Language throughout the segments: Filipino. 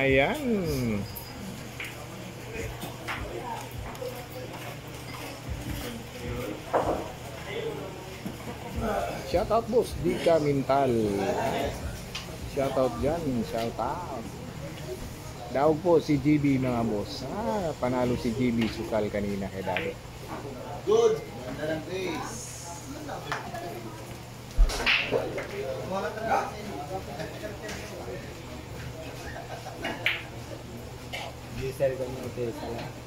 Ayan. Shoutout boss, di ka mental. Shoutout dyan, shoutout. Daog po si GB mga boss. Panalo si GB Sukal kanina kay Dado. Good! Ganda ng face. Diesel ko yung face.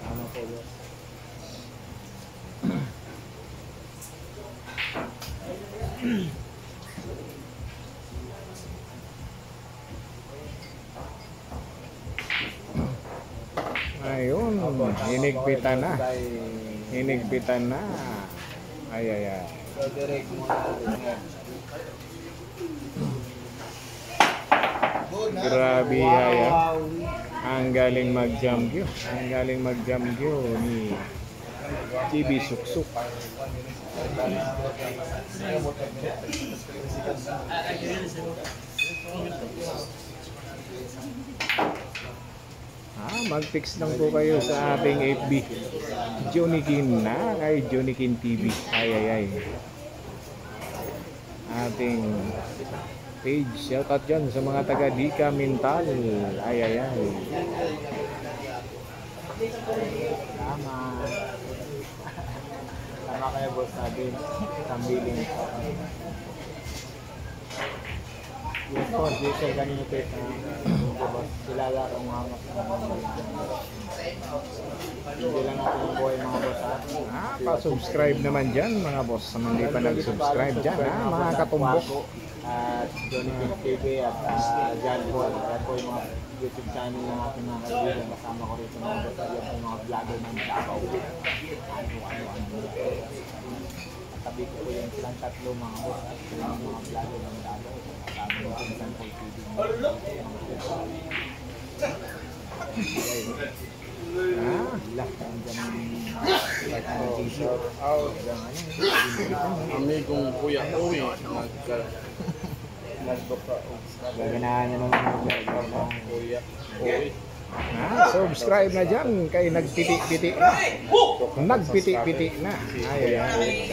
Ano po boss? Ayun, hinigpitan na. Hinigpitan na. Ay, ay, ay. So, direct mo na. Grabe haya. Ang galing mag-jamgyo. Ang galing mag-jamgyo ni GB Suksuk. Mag-fix lang po kayo sa ating FB Jonikin na kay Jonikin TV. Ay ay ay. Ating page. Shoutout dyan sa mga taga Dika Mental. Ay ay ay. Tama. Tama kayo boss natin. Tambiling. Yes po, diesel kanina pet na boss. Kilala kang hangat na hindi lang natin ang buhay mga boss ha. Pa-subscribe naman dyan mga boss. Sa mga hindi pa nag-subscribe dyan mga katumbok. At Johnny King TV at John Paul. At po yung mga YouTube channel ng ating mga kaibigan. Kasama ko rito mga boss. At yung mga vlogger ng Davao. Ano. Tabi ko po yung silang tatlo mga boss. At yung mga vlogger ng Davao. Kasama ko yung John Paul TV. Lahat ang dyan Shout out. Amigong Kuya Uwi. Gaganahan na naman ng Kuya Uwi. Subscribe na dyan kay nagpiti-piti na. Nagpiti-piti na. Ay ay ay.